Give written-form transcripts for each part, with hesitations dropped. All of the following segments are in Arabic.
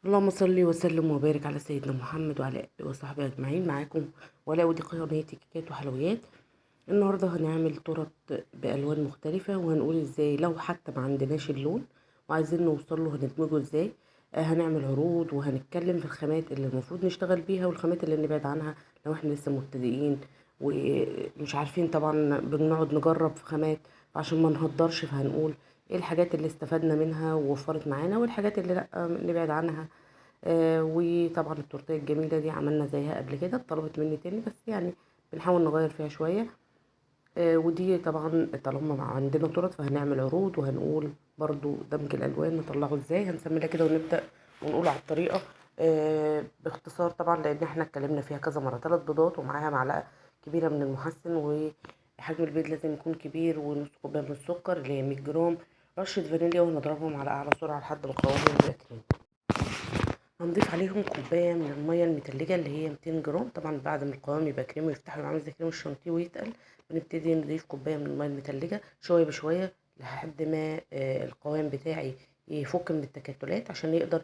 اللهم صل وسلم وبارك على سيدنا محمد وعلى اله وصحبه اجمعين. معاكم ولاء، ودي قناه كيكات وحلويات. النهارده هنعمل تورت بالوان مختلفه، وهنقول ازاي لو حتى ما عندناش اللون وعايزين نوصل له هندمجه ازاي. هنعمل عروض وهنتكلم في الخامات اللي المفروض نشتغل بيها والخامات اللي نبعد عنها لو احنا لسه مبتدئين ومش عارفين. طبعا بنقعد نجرب في خامات عشان ما نهدرش، فهنقول ايه الحاجات اللي استفدنا منها ووفرت معانا والحاجات اللي لا نبعد عنها. وطبعا التورتيه الجميله دي عملنا زيها قبل كده، طلبت مني تاني بس يعني بنحاول نغير فيها شويه. ودي طبعا طالما عندنا تورت فهنعمل عروض، وهنقول برضو دمج الالوان نطلعه ازاي. هنسميها كده ونبدا ونقول على الطريقه باختصار طبعا، لان احنا اتكلمنا فيها كذا مره. 3 بيضات ومعاها معلقه كبيره من المحسن، وحجم البيض لازم يكون كبير، ونص كوبايه من السكر اللي هي 100 جرام، رشه فانيليا، وهنضربهم على اعلى سرعه لحد ما قوامهم يبقى كريمي. هنضيف عليهم كوباية من المية المتلجة اللي هي 200 جرام. طبعا بعد ما القوام يبقى كريمي ويفتح ويبقى عامل زي كريم الشانتيه ويتقل، بنبتدي نضيف كوباية من المية المتلجة شوية بشوية لحد ما القوام بتاعي يفك من التكتلات عشان يقدر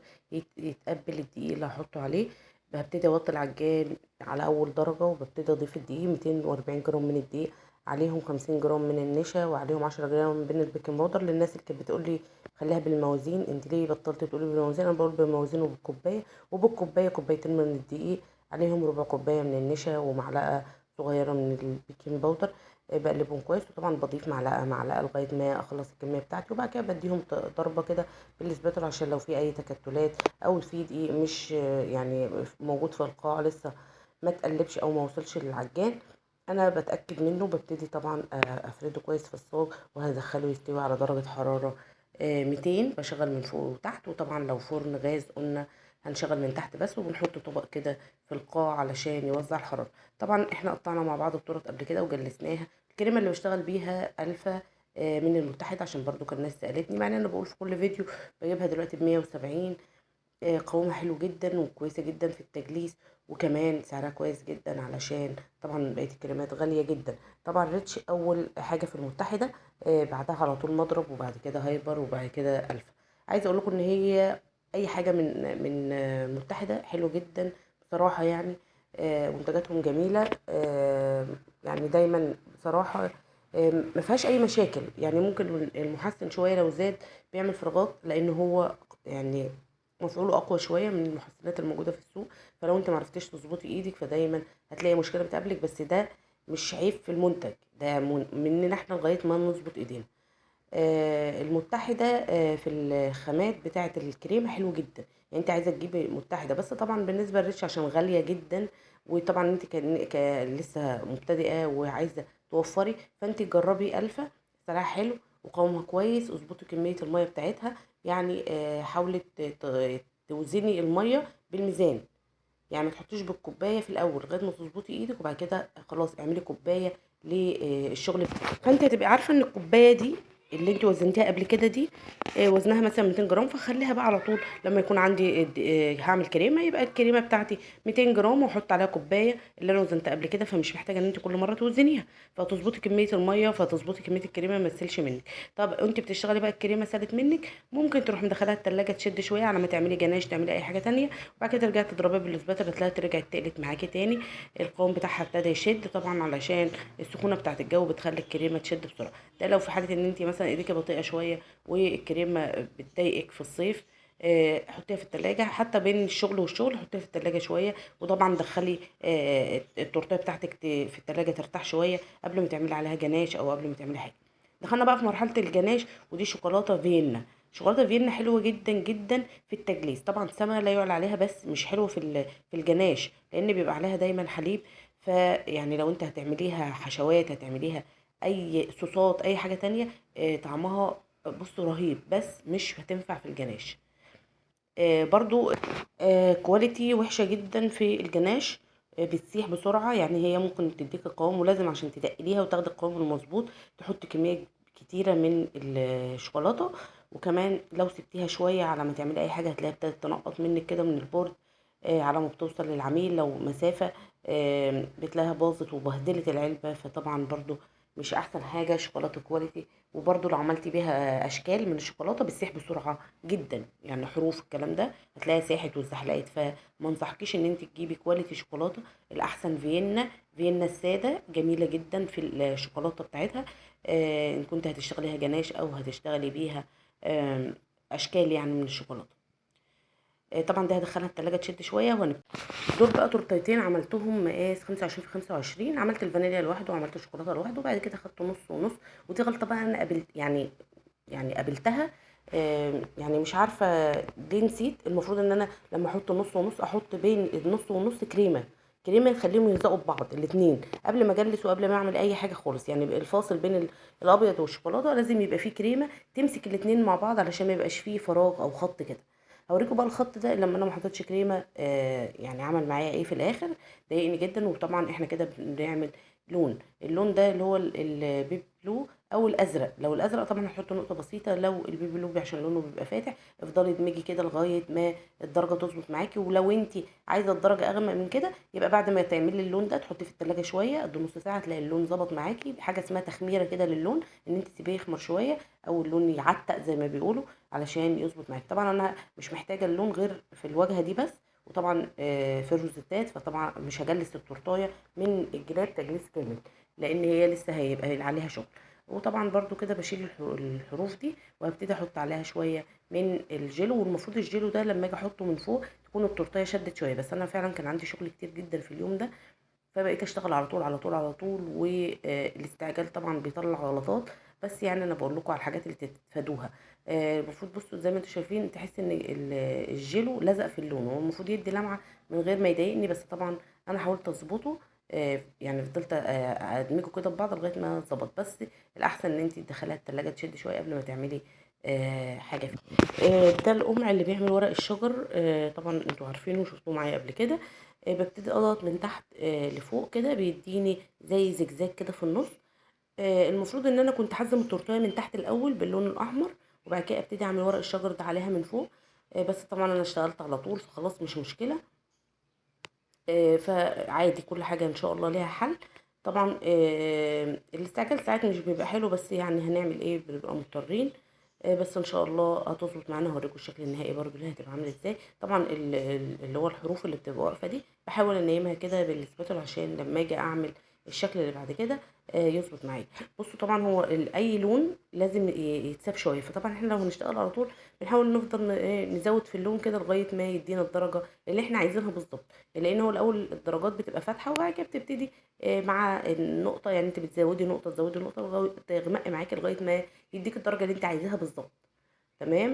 يتقبل الدقيق اللي هحطه عليه. ببتدي اوطي العجان على اول درجة، وببتدي اضيف الدقيق 240 جرام من الدقيق، عليهم 50 جرام من النشا، وعليهم 10 جرام من البيكنج باودر. للناس اللي كانت بتقولي خليها بالموازين، انت ليه بطلت تقولي بالموازين؟ انا بقول بالموازين وبالكوبايه. وبالكوبايه كوبايتين من الدقيق، عليهم ربع كوبايه من النشا، ومعلقه صغيره من البيكنج باودر. بقلبهم كويس، وطبعا بضيف معلقه لغايه ما اخلص الكميه بتاعتي، وبعد كده بديهم ضربه كده بالسباتولا عشان لو في اي تكتلات او في دقيق مش يعني موجود في القاع لسه ما تقلبش او ما وصلش للعجان. انا بتاكد منه، ببتدي طبعا افرده كويس في الصاج، وهدخله يستوي على درجه حراره 200. بشغل من فوق وتحت، وطبعا لو فرن غاز قلنا هنشغل من تحت بس، وبنحط طبق كده في القاع علشان يوزع الحرارة. طبعا احنا قطعنا مع بعض التورت قبل كده وجلسناها. الكريمة اللي بشتغل بيها ألفا من المتحد، عشان برضو كان ناس سألتني، مع ان انا بقول في كل فيديو بجيبها دلوقتي ب170. قوامها حلو جدا وكويسة جدا في التجليس، وكمان سعرها كويس جدا علشان طبعا بقية الكريمات غالية جدا. طبعا ريتش أول حاجة في المتحدة، بعدها على طول مضرب، وبعد كده هايبر، وبعد كده ألفا. عايزة أقول لكم إن هي أي حاجة من متحدة حلو جدا بصراحة يعني. منتجاتهم جميلة، يعني دايما بصراحة ما فيهاش أي مشاكل. يعني ممكن المحسن شوية لو زاد بيعمل فراغات، لأن هو يعني مفعوله اقوى شويه من المحسنات الموجوده في السوق. فلو انت معرفتيش تظبطي ايدك فدايما هتلاقي مشكله بتقابلك، بس ده مش عيب في المنتج، ده مننا احنا لغايه ما نظبط ايدينا. المتحده في الخامات بتاعه الكريمه حلو جدا. يعني انت عايزه تجيبي متحده، بس طبعا بالنسبه للريتش عشان غاليه جدا، وطبعا انت لسه مبتدئه وعايزه توفري، فانت جربي الفا. سعرها حلو وقوامها كويس. اظبطي كميه الميه بتاعتها، يعني حاولي توزني الميه بالميزان. يعني ما تحطيش بالكوبايه في الاول لغايه ما تظبطي ايدك، وبعد كده خلاص اعملي كوبايه للشغل بتاعك. فانت هتبقي عارفه ان الكوبايه دي اللي انت وزنتيها قبل كده دي وزنها مثلا 200 جرام، فخليها بقى على طول لما يكون عندي هعمل كريمه، يبقى الكريمه بتاعتي 200 جرام واحط عليها كوبايه اللي انا وزنتها قبل كده، فمش محتاجه ان انت كل مره توزنيها. فتظبطي كميه الميه، فتظبطي كميه الكريمه ما تسيلش منك. طب انت بتشتغلي بقى الكريمه سالت منك، ممكن تروح مدخلها التلاجة تشد شويه على ما تعملي جناش، تعملي اي حاجه تانية، وبعد كده ترجعي تضربيها بالسباتر تلاقيها رجعت تقلت معاكي تاني. القوام بتاعها ابتدى يشد، طبعا علشان السخونه بتاعت الجو بتخلي الكريمه تشد بسرعه. ده لو في حاله ان انت مثلا ايديكي بطيئه شويه والكريمه بتضايقك في الصيف، حطيها في التلاجة. حتى بين الشغل والشغل حطيها في التلاجة شوية، وطبعا دخلي التورتيه بتاعتك في التلاجة ترتاح شوية قبل ما تعملي عليها جناش او قبل ما تعملي حاجة. دخلنا بقى في مرحلة الجناش، ودي شوكولاتة فيينا. شوكولاتة فيينا حلوة جدا جدا في التجليس. طبعا سما لا يعلى عليها، بس مش حلوة في الجناش، لان بيبقى عليها دايما حليب. فيعني لو انت هتعمليها حشوات، هتعمليها اي صوصات، اي حاجة تانية، طعمها بص رهيب، بس مش هتنفع في الجناش. برضو كواليتي وحشة جدا في الجناش. بتسيح بسرعة. يعني هي ممكن تديك القوام، ولازم عشان تتقليها وتاخد القوام المظبوط تحط كمية كتيرة من الشوكولاتة. وكمان لو سبتيها شوية على ما تعملي اي حاجة هتلاقيها ابتدت تنقط منك كده من البورد. على ما بتوصل للعميل لو مسافة بتلاقيها باظت وبهدلت العلبة. فطبعا برضو مش احسن حاجه شوكولاته كواليتي. وبرده لو عملتي بيها اشكال من الشوكولاته بتسيح بسرعه جدا، يعني حروف الكلام ده هتلاقيها ساحت واتزحلقت. فما انصحكيش ان انت تجيبي كواليتي شوكولاته. الاحسن فيينا، فيينا الساده جميله جدا في الشوكولاته بتاعتها. ان كنت هتشتغليها جناش او هتشتغلي بيها اشكال يعني من الشوكولاته. طبعا ده هدخلها التلاجة تشد شويه دول بقى تورتيتين عملتهم مقاس 25 في 25. عملت الفانيليا لوحده وعملت الشوكولاته لوحده، وبعد كده خدت نص ونص. ودي غلطه بقى انا قابلت يعني قابلتها. يعني مش عارفه ليه نسيت. المفروض ان انا لما احط نص ونص احط بين النص والنص كريمه نخليهم يلزقوا ببعض الاتنين قبل ما اجلس وقبل ما اعمل اي حاجه خالص. يعني الفاصل بين الابيض والشوكولاته لازم يبقى فيه كريمه تمسك الاتنين مع بعض علشان ما يبقاش فيه فراغ او خط كده. هوريكم بقى الخط ده لما انا ما حطيتش كريمه يعني عمل معايا ايه في الاخر. ضايقني جدا. وطبعا احنا كده بنعمل اللون ده اللي هو البيبي بلو او الازرق. لو الازرق طبعا هحط نقطه بسيطه، لو البيبي بلو عشان لونه بيبقى فاتح. افضلي ادمجي كده لغايه ما الدرجه تظبط معاكي. ولو انت عايزه الدرجه اغمق من كده يبقى بعد ما تعملي اللون ده تحطيه في التلاجة شويه قد نص ساعه، تلاقي اللون ظبط معاكي. حاجه اسمها تخميره كده للون، ان انت تسيبيه يخمر شويه او اللون يعتق زي ما بيقولوا علشان يظبط معاكي. طبعا انا مش محتاجه اللون غير في الواجهه دي بس. وطبعا في الروزيتات فطبعا مش هجلس التورتايه من الجناب تجليس كامل لان هي لسه هيبقى عليها شغل. وطبعا برضو كده بشيل الحروف دي وهبتدي احط عليها شويه من الجيلو. والمفروض الجيلو ده لما اجي احطه من فوق تكون التورتايه شدت شويه، بس انا فعلا كان عندي شغل كتير جدا في اليوم ده فبقيت اشتغل على طول على طول على طول. والاستعجال طبعا بيطلع غلطات، بس يعني انا بقول لكم على الحاجات اللي تتفادوها. المفروض بصوا زي ما انتم شايفين تحس ان الجيلو لزق في اللون. هو المفروض يدي لمعه من غير ما يضايقني، بس طبعا انا حاولت اظبطه. يعني فضلت ادمجه كده ببعض لغايه ما ظبط. بس الاحسن ان انت تدخليها التلاجة تشد شويه قبل ما تعملي حاجه فيه. ده القمع اللي بيعمل ورق الشجر. طبعا انتوا عارفينه وشفتوه معايا قبل كده. ببتدي اضغط من تحت لفوق كده بيديني زي زجزاج كده في النص. المفروض ان انا كنت حازم التورتيه من تحت الاول باللون الاحمر، وبعد كده ابتدي اعمل ورق الشجر ده عليها من فوق. بس طبعا انا اشتغلت على طول فخلاص مش مشكله. فعادي كل حاجه ان شاء الله ليها حل. طبعا الاستعجال ساعات مش بيبقى حلو، بس يعني هنعمل ايه بنبقى مضطرين. بس ان شاء الله هتظبط معانا. هوريكم الشكل النهائي برضو اللي هتبقى عامل ازاي. طبعا اللي هو الحروف اللي بتبقى واقفه دي بحاول انيمها كده بالسباتولا عشان لما اجي اعمل الشكل اللي بعد كده يظبط معايا. بصوا طبعا هو اي لون لازم يتساب شويه. فطبعا احنا لو هنشتغل على طول بنحاول نفضل نزود في اللون كده لغايه ما يدينا الدرجه اللي احنا عايزينها بالظبط. لان هو الاول الدرجات بتبقى فاتحه وبعد كده بتبتدي مع النقطه. يعني انت بتزودي نقطه تزودي نقطه لغايه تغمقي معاكي لغايه ما يديك الدرجه اللي انت عايزاها بالظبط. تمام.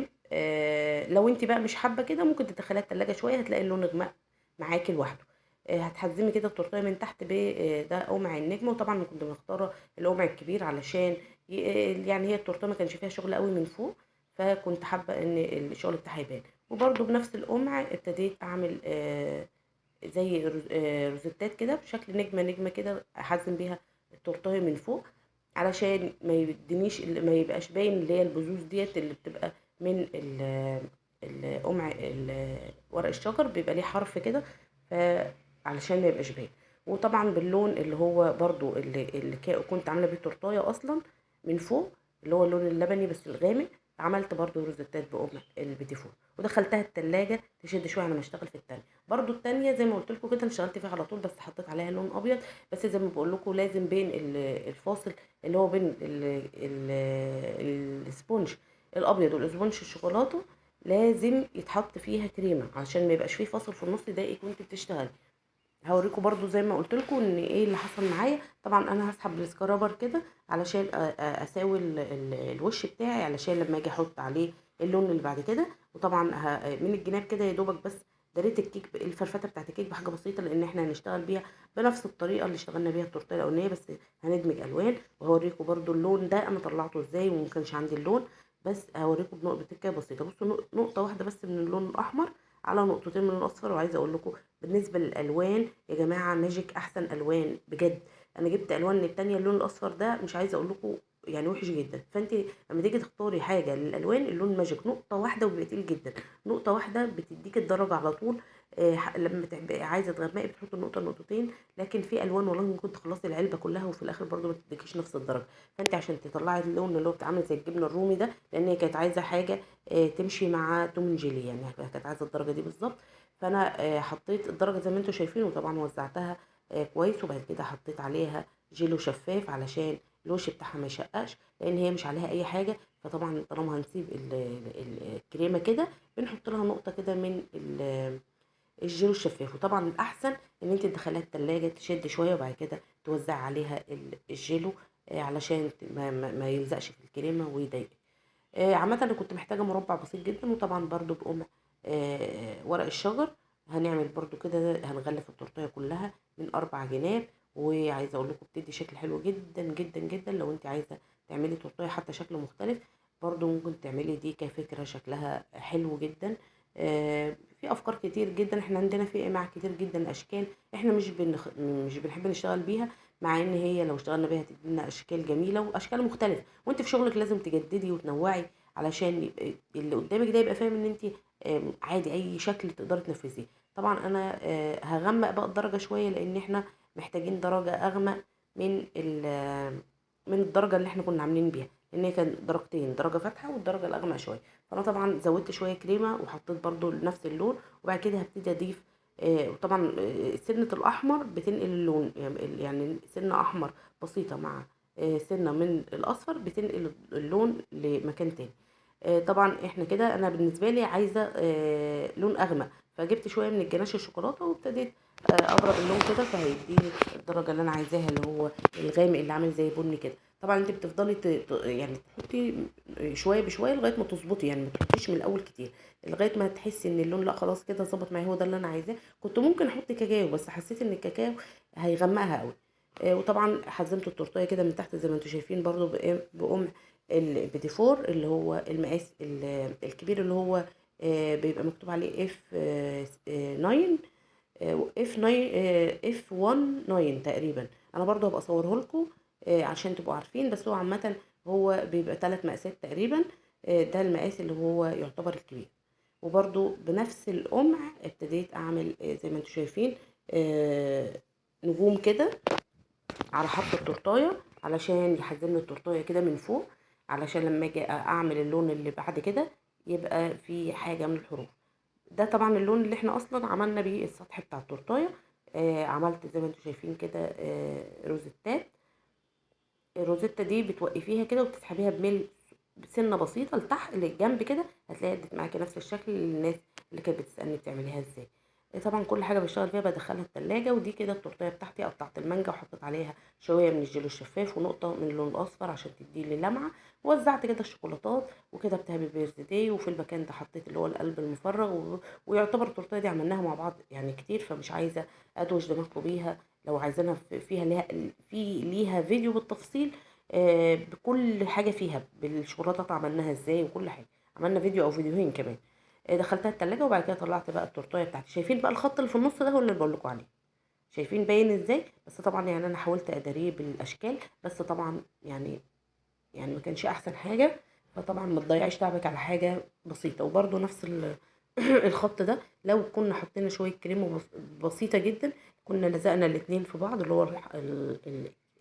لو انت بقى مش حابه كده ممكن تدخليها التلاجة شويه هتلاقي اللون اغمق معاكي لوحده. هتحزمي كده التورتيه من تحت ب ده قمع النجمه. وطبعا كنت مختاره القمع الكبير علشان يعني هي التورتيه ما كانش فيها شغل قوي من فوق، فكنت حابه ان الشغل بتاعها يبان. وبرده بنفس القمع ابتديت اعمل زي روزيتات كده بشكل نجمه نجمه كده احزم بيها التورتيه من فوق علشان ما يدينيش ما يبقاش باين اللي هي البذوذ ديت اللي بتبقى من القمع ورق الشجر بيبقى ليه حرف كده فعلشان ما يبقاش باين. وطبعا باللون اللي هو برضو اللي كنت عامله بيه التورتايه اصلا من فوق اللي هو اللون اللبني بس الغامق. عملت برضو روزيتات بقمع البيتي فور ودخلتها التلاجة تشد شويه على ما اشتغل في التانية. برضو التانية زي ما قلت لكم كده انا اشتغلت فيها على طول بس حطيت عليها لون ابيض. بس زي ما بقول لكم لازم بين الفاصل اللي هو بين السبونج الابيض والسبونج الشوكولاته لازم يتحط فيها كريمه علشان ما يبقاش فيه فاصل في النص يضايقك وانت بتشتغلي. هوريكم برضو زي ما قلت لكم ان ايه اللي حصل معايا. طبعا انا هسحب السكرابر كده علشان اساوي الوش بتاعي علشان لما اجي احط عليه اللون اللي بعد كده. وطبعا من الجناب كده يا دوبك بس دريت الكيك الفرفته بتاعت الكيك بحاجه بسيطه لان احنا هنشتغل بيها بنفس الطريقه اللي اشتغلنا بيها التورتيه الاولانيه بس هندمج الوان. وهوريكم برضو اللون ده انا طلعته ازاي وما كانش عندي اللون. بس هوريكم بنقطه بسيطه. بصوا نقطه واحده بس من اللون الاحمر على نقطتين من الاصفر. وعايزه اقول لكم بالنسبه للالوان يا جماعه ماجيك احسن الوان بجد. انا جبت الوان التانية اللون الاصفر ده مش عايزه اقول لكم يعني وحش جدا. فانت لما تيجي تختاري حاجه للالوان اللون ماجيك نقطه واحده وبيبقى تقيل جدا. نقطه واحده بتديك الدرجه على طول لما تبقي عايزه تغمقي بتحطي نقطه نقطتين، لكن في الوان والله ممكن تخلصي العلبه كلها وفي الاخر برضو ما تديكيش نفس الدرجه. فانت عشان تطلعي اللون اللي هو بتعمل زي الجبنه الرومي ده، لان هي كانت عايزه حاجه تمشي مع توم جيلي، يعني كانت عايزه الدرجه دي بالظبط. فانا حطيت الدرجه زي ما انتم شايفين، وطبعا وزعتها كويس، وبعد كده حطيت عليها جيلو شفاف علشان الوش بتاعها ما يشققش، لان هي مش عليها اي حاجه. فطبعا طالما هنسيب الكريمه كده، بنحط لها نقطه كده من الجيلو الشفاف. وطبعا الاحسن ان انت تدخليها التلاجة تشد شويه، وبعد كده توزع عليها الجيلو علشان ما يلزقش في الكريمه ويضايقك. عامه انا كنت محتاجه مربع بسيط جدا، وطبعا برضو بقوم ورق الشجر. هنعمل برضو كده، هنغلف التورتيه كلها من 4 جناب. وعايزه اقول لكم بتدي شكل حلو جدا جدا جدا. لو انت عايزه تعملي تورتيه حتى شكل مختلف، برضو ممكن تعملي دي كفكره، شكلها حلو جدا. في افكار كتير جدا، احنا عندنا في انواع كتير جدا اشكال، احنا مش بنحب نشتغل بيها، مع ان هي لو اشتغلنا بيها تدينا اشكال جميله واشكال مختلفه. وانت في شغلك لازم تجددي وتنوعي، علشان اللي قدامك ده يبقى فاهم ان انت عادي اي شكل تقدري تنفذيه. طبعا انا هغمق بقى الدرجه شويه، لان احنا محتاجين درجه اغمق من من الدرجه اللي احنا كنا عاملين بيها، لان هي كان درجتين، درجه فاتحه والدرجه الاغمق شويه. فانا طبعا زودت شويه كريمه وحطيت برضو نفس اللون، وبعد كده هبتدي اضيف وطبعا سنه الاحمر بتنقل اللون، يعني سنه احمر بسيطه مع سنه من الاصفر بتنقل اللون لمكان تاني. طبعا احنا كده، انا بالنسبه لي عايزه لون اغمق، فجبت شويه من الجناش الشوكولاته وابتديت اضرب اللون كده، فهيديني الدرجه اللي انا عايزاها، اللي هو الغامق اللي عامل زي بني كده. طبعا انت بتفضلي يعني تحطي شويه بشويه لغايه ما تظبطي، يعني ما تحطيش من الاول كتير، لغايه ما تحسي ان اللون لا خلاص كده ظبط معايا، هو ده اللي انا عايزاه. كنت ممكن احط كاكاو، بس حسيت ان الكاكاو هيغمقها قوي. وطبعا حزمت التورتيه كده من تحت زي ما انتم شايفين، برضو بقوم البيتيفور اللي هو المقاس الكبير، اللي هو بيبقى مكتوب عليه اف 9، اف 9، اف 1 9 تقريبا. انا برضو هبقى اصوره لكم عشان تبقوا عارفين، بس هو عامه هو بيبقى 3 مقاسات تقريبا. ده المقاس اللي هو يعتبر الكبير. وبرضو بنفس القمع ابتديت اعمل زي ما انتم شايفين نجوم كده على حرف التورتايه، علشان يحزم لي التورتايه كده من فوق، علشان لما اجي اعمل اللون اللي بعد كده يبقى في حاجه من الحروف. ده طبعا اللون اللي احنا اصلا عملنا بيه السطح بتاع التورتايه. عملت زي ما انتم شايفين كده روزيتات. الروزيتا دي بتوقفيها كده وبتسحبيها بميل سنه بسيطه لتحت للجنب كده، هتلاقي ادت معاكي نفس الشكل للناس اللي كانت بتسالني بتعمليها ازاي. طبعا كل حاجه بشتغل فيها بدخلها التلاجة. ودي كده التورتيه بتاعتي، قطعت المانجا وحطيت عليها شويه من الجيلو الشفاف ونقطه من اللون الاصفر عشان تدي لي لمعه. ووزعت كده الشوكولاتات وكده بتهابي بيرث داي، وفي المكان ده حطيت اللي هو القلب المفرغ ويعتبر التورتيه دي عملناها مع بعض يعني كتير، فمش عايزه ادوش دماغكم بيها. لو عايزينها فيها ليها فيديو بالتفصيل بكل حاجه فيها، بالشوكولاته عملناها ازاي وكل حاجه، عملنا فيديو او فيديوهين كمان. دخلتها التلاجة، وبعد كده طلعت بقى التورتايه بتاعتي. شايفين بقى الخط اللي في النص ده هو اللي بقول لكم عليه، شايفين باين ازاي؟ بس طبعا يعني انا حاولت اداريه بالاشكال، بس طبعا يعني ما كانش احسن حاجه. فطبعا ما تضيعيش تعبك على حاجه بسيطه. وبرده نفس الخط ده لو كنا حطينا شويه كريمه بسيطه جدا، كنا لزقنا الاتنين في بعض، اللي هو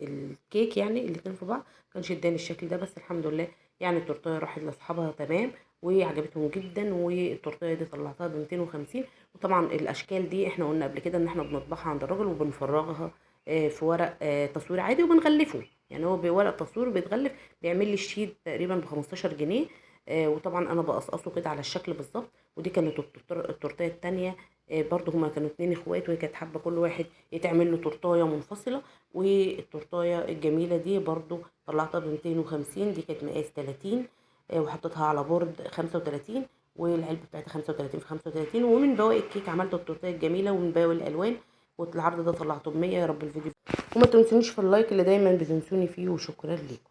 الكيك يعني الاتنين في بعض، كانش اداني الشكل ده. بس الحمد لله يعني التورتيه راحت لاصحابها تمام وعجبتهم جدا. والتورتيه دي طلعتها ب 250. وطبعا الاشكال دي احنا قلنا قبل كده ان احنا بنطبعها عند الراجل وبنفرغها في ورق تصوير عادي وبنغلفه، يعني هو بورق تصوير بيتغلف، بيعمل لي الشيت تقريبا ب 15 جنيه. وطبعا انا بقصقصه كده على الشكل بالظبط. ودي كانت التورتيه التانية. برضو هما كانوا 2 اخوات، وهي كانت حابه كل واحد يتعمل له تورتايه منفصله. والتورتايه الجميله دي برضو طلعتها ب 250، دي كانت مقاس 30. وحطيتها على بورد 35، والعلبه بتاعتها 35 في 35. ومن بواقي الكيك عملت التورتيه الجميله، ومن بواقي الالوان. والعرض ده طلعته ب 100. يا رب الفيديو وما تنسونيش في اللايك اللي دايما بتنسوني فيه، وشكرا ليكم.